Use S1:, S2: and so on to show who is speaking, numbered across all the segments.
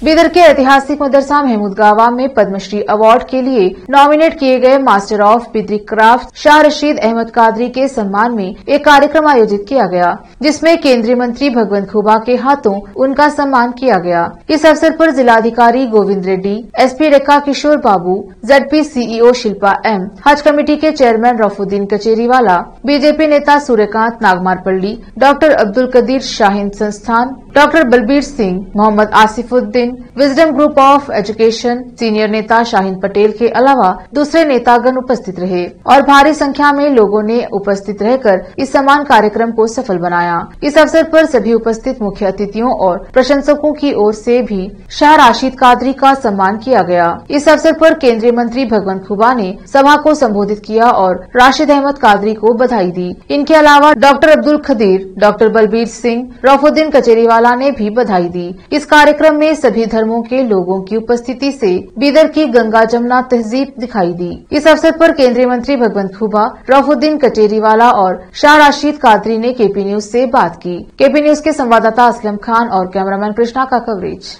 S1: बीदर के ऐतिहासिक मदरसा महमूद गावा में पद्मश्री अवार्ड के लिए नॉमिनेट किए गए master of Bidri craft Shah Rashid Ahmed Qadri के सम्मान में एक कार्यक्रम आयोजित किया गया, जिसमें केंद्रीय मंत्री भगवंत खुबा के हाथों उनका सम्मान किया गया। इस अवसर पर जिलाधिकारी Govind Reddy, SP Rekha Kishore Babu, ZP CEO Shilpa M, हज कमेटी के चेयरमैन रफुद्दीन कचेरीवाला, बीजेपी नेता सूर्यकांत नागमारपल्ली, डॉक्टर अब्दुल कदीर शाहीन संस्थान, doctor Balbir Singh, Mohammed Asifuddin, wisdom group of education, senior नेता शाहीन पटेल के अलावा दूसरे नेतागण उपस्थित रहे और भारी संख्या में लोगों ने उपस्थित रहकर इस सम्मान कार्यक्रम को सफल बनाया। इस अवसर पर सभी उपस्थित मुख्य अतिथियों और प्रशंसकों की ओर से भी शाह राशिद कादरी का सम्मान किया गया। इस अवसर पर केंद्रीय मंत्री भगवंत खुबा ने सभा को संबोधित किया और राशिद अहमद कादरी को बधाई दी। इनके अलावा डॉक्टर अब्दुल कदीर, डॉक्टर बलबीर सिंह, रफुद्दीन कचेरीवाला ने भी बधाई दी। इस कार्यक्रम में सभी धर्मों के लोगों की उपस्थिति से बीदर की गंगा जमुना तहजीब दिखाई दी। इस अवसर पर केंद्रीय मंत्री भगवंत खुबा, रफुद्दीन कचेरीवाला और शाह राशिद कादरी ने केपी न्यूज से बात की। केपी न्यूज के संवाददाता असलम खान और कैमरामैन कृष्णा का कवरेज।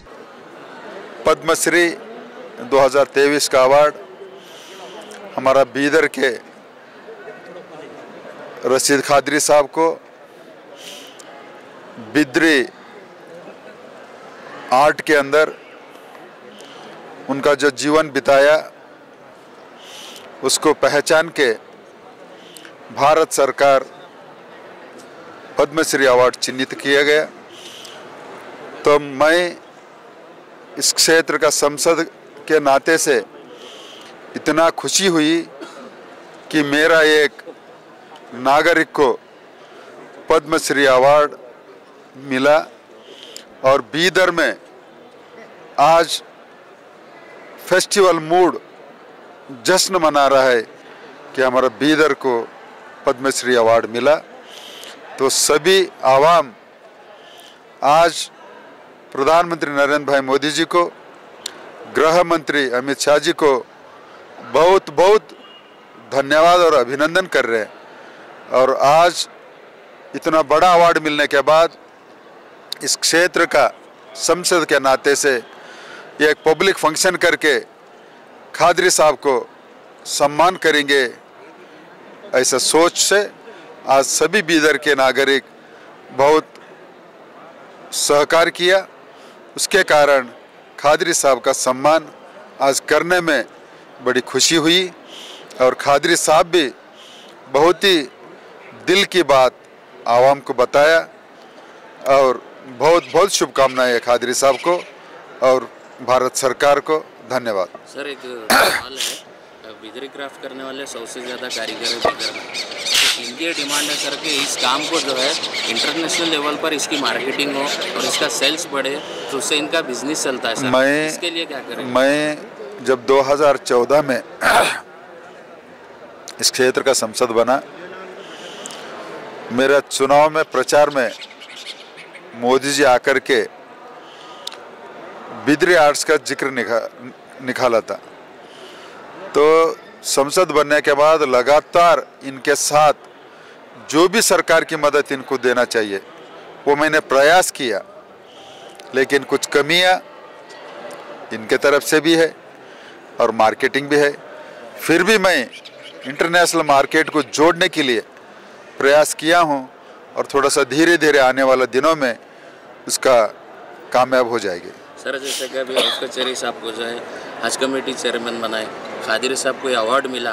S2: पद्मश्री 2023 का अवार्ड हमारा बीदर के रशीद कादरी साहब को बिदरी आर्ट के अंदर उनका जो जीवन बिताया उसको पहचान के भारत सरकार पद्मश्री अवार्ड चिन्हित किया गया। तो मैं इस क्षेत्र का सांसद के नाते से इतना खुशी हुई कि मेरा एक नागरिक को पद्मश्री अवार्ड मिला और बीदर में आज फेस्टिवल मूड जश्न मना रहा है कि हमारा बीदर को पद्मश्री अवार्ड मिला। तो सभी आवाम आज प्रधानमंत्री नरेंद्र भाई मोदी जी को, गृह मंत्री अमित शाह जी को बहुत बहुत धन्यवाद और अभिनंदन कर रहे हैं। और आज इतना बड़ा अवार्ड मिलने के बाद इस क्षेत्र का संसद के नाते से एक पब्लिक फंक्शन करके कादरी साहब को सम्मान करेंगे, ऐसा सोच से आज सभी बीदर के नागरिक बहुत सहकार किया। उसके कारण कादरी साहब का सम्मान आज करने में बड़ी खुशी हुई और कादरी साहब भी बहुत ही दिल की बात आवाम को बताया और बहुत बहुत शुभकामनाएं कादरी साहब को और भारत सरकार को धन्यवाद।
S3: सर एक सवाल है, बिदरी क्राफ्ट करने वाले 100 से ज़्यादा कारीगर है बिदर में, तो इनकी डिमांड है सर कि इस काम को जो है इंटरनेशनल लेवल पर इसकी मार्केटिंग हो और इसका सेल्स बढ़े तो उससे इनका बिजनेस चलता है सर। इसके लिए क्या करें? मैं जब 2014 में
S2: इस क्षेत्र का सांसद बना, मेरा चुनाव में प्रचार में मोदी जी आकर के बिदरी आर्ट्स का जिक्र निकाला था। तो संसद बनने के बाद लगातार इनके साथ जो भी सरकार की मदद इनको देना चाहिए वो मैंने प्रयास किया, लेकिन कुछ कमियां इनके तरफ से भी है और मार्केटिंग भी है। फिर भी मैं इंटरनेशनल मार्केट को जोड़ने के लिए प्रयास किया हूं और थोड़ा सा धीरे धीरे आने वाले दिनों में उसका कामयाब हो जाएगी।
S3: सर जैसे कि अभी हाउस कचहरी साहब को जो है हज कमेटी चेयरमैन बनाए, कादरी साहब को अवार्ड मिला,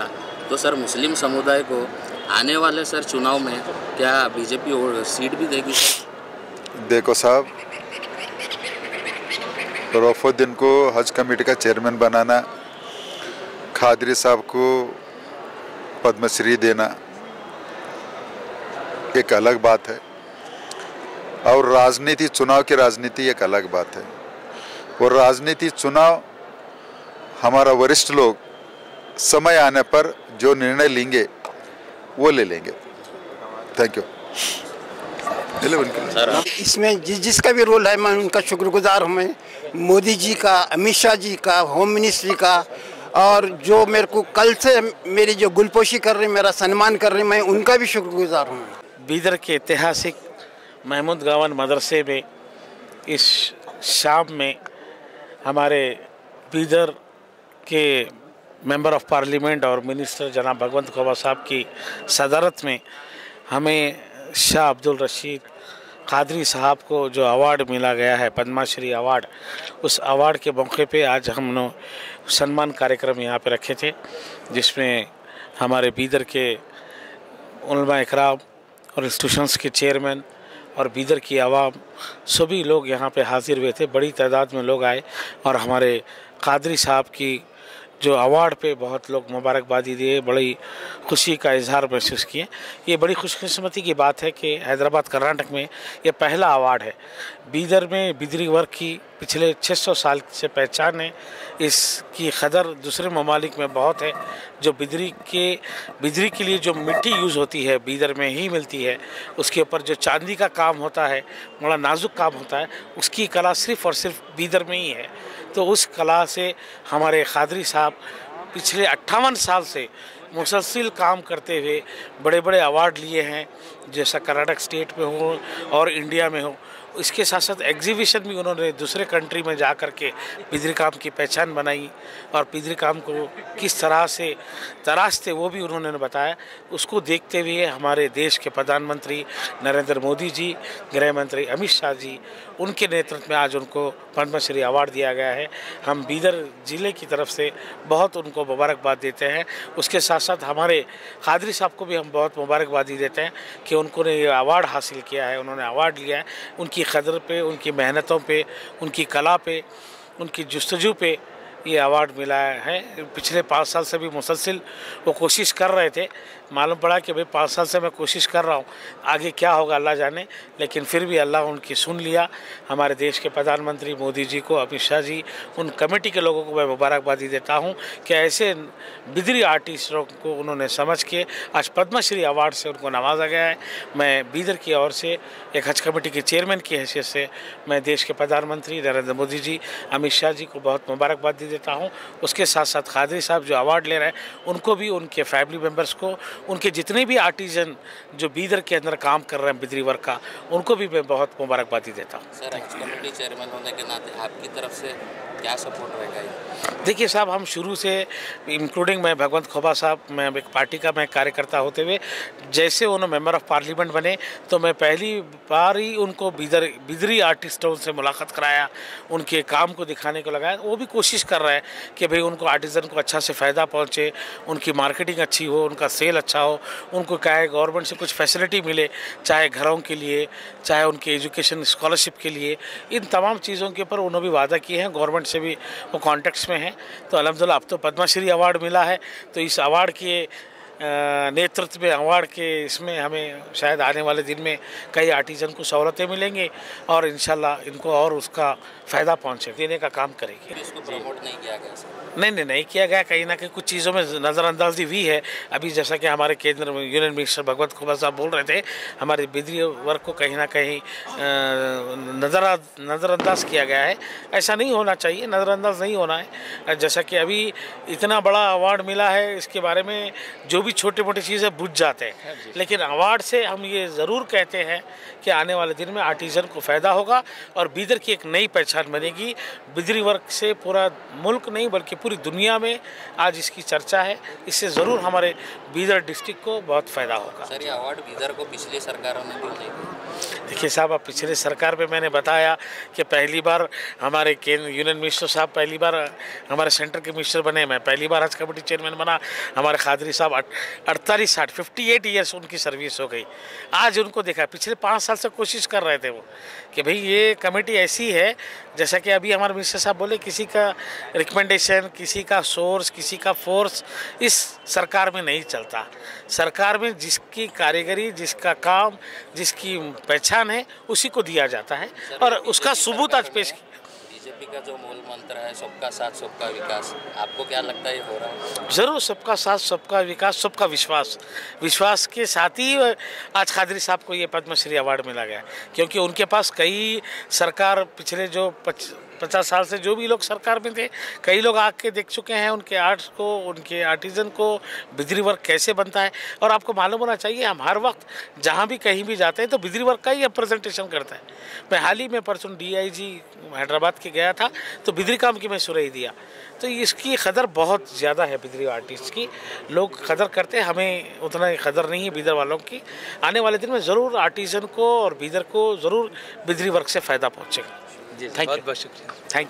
S3: तो सर मुस्लिम समुदाय को आने वाले सर चुनाव में क्या बीजेपी और सीट भी देगी?
S2: देखो साहब, रफुद्दीन को हज कमेटी का चेयरमैन बनाना, कादरी साहब को पद्मश्री देना एक अलग बात है और राजनीति, चुनाव की राजनीति एक अलग बात है। और राजनीति चुनाव हमारा वरिष्ठ लोग समय आने पर जो निर्णय लेंगे वो ले लेंगे। Thank you.
S4: इसमें जिसका भी रोल है मैं उनका शुक्रगुजार हूँ। मैं मोदी जी का, अमित शाह जी का, होम मिनिस्ट्री का, और जो मेरे को कल से मेरी जो गुलपोशी कर रही, मेरा सम्मान कर रही, मैं उनका भी शुक्रगुजार हूँ।
S5: बीदर के ऐतिहासिक महमूद गावन मदरसे में इस शाम में हमारे बीदर के मेंबर ऑफ पार्लियामेंट और मिनिस्टर जनाब भगवंत खोबा साहब की सदारत में हमें शाह अब्दुल रशीद कादरी साहब को जो अवार्ड मिला गया है, पद्मश्री अवार्ड, उस अवार्ड के मौके पे आज हम लोग सम्मान कार्यक्रम यहाँ पे रखे थे, जिसमें हमारे बीदर के उलमा इकराम और इंस्टीट्यूशंस के चेयरमैन और बीदर की आवाम सभी लोग यहाँ पे हाजिर हुए थे। बड़ी तादाद में लोग आए और हमारे कादरी साहब की जो अवार्ड पे बहुत लोग मुबारकबादी दिए, बड़ी खुशी का इजहार महसूस किए। ये बड़ी खुशकिस्मती की बात है कि हैदराबाद कर्नाटक में ये पहला अवार्ड है। बीदर में बिदरी वर्क की पिछले 600 साल से पहचान है। इसकी कदर दूसरे ममालिक में बहुत है। जो बिदरी के लिए जो मिट्टी यूज़ होती है बीदर में ही मिलती है, उसके ऊपर जो चांदी का काम होता है, बड़ा नाजुक काम होता है, उसकी कला सिर्फ़ और सिर्फ बीदर में ही है। तो उस कला से हमारे कादरी साहब पिछले 58 साल से मुसलसिल काम करते हुए बड़े बड़े अवार्ड लिए हैं, जैसा कर्नाटक स्टेट में हो और इंडिया में हो। इसके साथ साथ एग्जीबिशन भी उन्होंने दूसरे कंट्री में जा कर के बिदरी काम की पहचान बनाई और बिदरी काम को किस तरह से तराशते वो भी उन्होंने बताया। उसको देखते हुए हमारे देश के प्रधानमंत्री नरेंद्र मोदी जी, गृह मंत्री अमित शाह जी, उनके नेतृत्व में आज उनको पद्मश्री अवार्ड दिया गया है। हम बीदर ज़िले की तरफ से बहुत उनको मुबारकबाद देते हैं। उसके साथ साथ हमारे कादरी साहब को भी हम बहुत मुबारकबादी देते हैं कि उन्होंने ये अवार्ड हासिल किया है, उन्होंने अवार्ड लिया है। उनकी कदर पे, उनकी मेहनतों पे, उनकी कला पे, उनकी जुस्तजू पे ये अवार्ड मिला है। पिछले 5 साल से भी मुसलसिल वो कोशिश कर रहे थे। मालूम पड़ा कि भाई 5 साल से मैं कोशिश कर रहा हूँ, आगे क्या होगा अल्लाह जाने, लेकिन फिर भी अल्लाह उनकी सुन लिया। हमारे देश के प्रधानमंत्री मोदी जी को, अमित शाह जी, उन कमेटी के लोगों को मैं मुबारकबादी देता हूँ कि ऐसे बिदरी आर्टिस्टों को उन्होंने समझ के आज पद्मश्री अवार्ड से उनको नवाजा गया है। मैं बीदर की ओर से एक हज कमेटी के चेयरमैन की हैसियत से मैं देश के प्रधानमंत्री नरेंद्र मोदी जी, अमित शाह जी को बहुत मुबारकबादी देता हूँ। उसके साथ साथ कादरी साहब जो अवार्ड ले रहे हैं उनको भी, उनके फैमिली मेम्बर्स को, उनके जितने भी आर्टिजन जो बीदर के अंदर काम कर रहे हैं बिदरी वर्क का, उनको भी मैं बहुत मुबारकबादी देता हूँ।
S3: सर, एक्स कमेटी चेयरमैन होने के नाते आपकी तरफ से क्या सपोर्ट रहेगा ये?
S5: देखिए साहब, हम शुरू से इंक्लूडिंग मैं भगवंत खोबा साहब, मैं एक पार्टी का मैं कार्यकर्ता होते हुए जैसे उन्होंने मेंबर ऑफ पार्लियामेंट बने तो मैं पहली बार ही उनको बिदरी आर्टिस्टों से मुलाकात कराया, उनके काम को दिखाने को लगाया। वो भी कोशिश कर रहे हैं कि भाई उनको आर्टिजन को अच्छा से फ़ायदा पहुँचे, उनकी मार्केटिंग अच्छी हो, उनका सेल अच्छा हो, उनको क्या है गवर्नमेंट से कुछ फैसिलिटी मिले, चाहे घरों के लिए, चाहे उनके एजुकेशन स्कॉलरशिप के लिए। इन तमाम चीज़ों के ऊपर उन्होंने भी वादा किए हैं, गवर्नमेंट से भी वो कॉन्टेक्ट्स में हैं। तो अल्हम्दुलिल्लाह अब तो पद्मश्री अवार्ड मिला है, तो इस अवार्ड के नेतृत्व में, अवार्ड के इसमें हमें शायद आने वाले दिन में कई आर्टिजन को सहूलतें मिलेंगी और इंशाल्लाह इनको और उसका फ़ायदा पहुँचे देने का काम करेंगे।
S3: इसको प्रमोट नहीं किया गया सर?
S5: नहीं किया गया। कहीं ना कहीं कुछ चीज़ों में नज़रअंदाजी हुई है। अभी जैसा कि हमारे केंद्र यूनियन मिनिस्टर भगवंत खोबा साहब बोल रहे थे, हमारे बिदरी वर्क को कहीं ना कहीं नज़रअंदाज किया गया है। ऐसा नहीं होना चाहिए, नज़रअंदाज नहीं होना है। जैसा कि अभी इतना बड़ा अवार्ड मिला है, इसके बारे में जो भी छोटे मोटे चीज़ें बुझ जाते हैं, लेकिन अवार्ड से हम ये ज़रूर कहते हैं कि आने वाले दिन में आर्टिजन को फ़ायदा होगा और बीदर की एक नई पहचान बनेगी। बिदरी वर्क से पूरा मुल्क नहीं बल्कि पूरी दुनिया में आज इसकी चर्चा है। इससे ज़रूर हमारे बीदर डिस्ट्रिक्ट को बहुत फ़ायदा होगा।
S3: सर, ये अवार्ड बीदर को पिछली सरकारों ने क्यों नहीं दिया?
S5: देखिए साहब, अब पिछले सरकार में मैंने बताया कि पहली बार हमारे यूनियन मिनिस्टर साहब पहली बार हमारे सेंटर के मिनिस्टर बने, मैं पहली बार हज कमेटी चेयरमैन बना। हमारे कादरी साहब 58 ईयर्स उनकी सर्विस हो गई। आज उनको देखा, पिछले 5 साल से कोशिश कर रहे थे वो कि भाई ये कमेटी ऐसी है, जैसा कि अभी हमारे मिनिस्टर साहब बोले, किसी का रिकमेंडेशन, किसी का सोर्स, किसी का फोर्स इस सरकार में नहीं चलता। सरकार में जिसकी कारीगरी, जिसका काम, जिसकी पहचान है उसी को दिया जाता है और उसका सबूत आज पेश किया।
S3: बीजेपी का जो मूल मंत्र है सबका साथ सबका विकास, आपको क्या लगता है ये हो रहा है?
S5: ज़रूर, सबका साथ सबका विकास, सबका विश्वास, विश्वास के साथ ही आज कादरी साहब को ये पद्मश्री अवार्ड मिला गया, क्योंकि उनके पास कई सरकार पिछले जो 50 साल से जो भी लोग सरकार में थे, कई लोग आके देख चुके हैं उनके आर्ट्स को, उनके आर्टिजन को, बिजली वर्क कैसे बनता है। और आपको मालूम होना चाहिए, हम हर वक्त जहाँ भी कहीं भी जाते हैं तो बिजली वर्क का ही हम प्रेजेंटेशन करते हैं। मैं हाल ही में परसों DIG हैदराबाद के गया था तो बिजली काम की मैं सुराही दिया। तो इसकी कदर बहुत ज़्यादा है बिजली आर्टिस्ट की, लोग कदर करते हैं, हमें उतना कदर नहीं है बीदर वालों की। आने वाले दिन में ज़रूर आर्टिजन को और बीदर को ज़रूर बिजली वर्क से फ़ायदा पहुँचेगा।
S3: जी, बहुत बहुत शुक्रिया।
S5: थैंक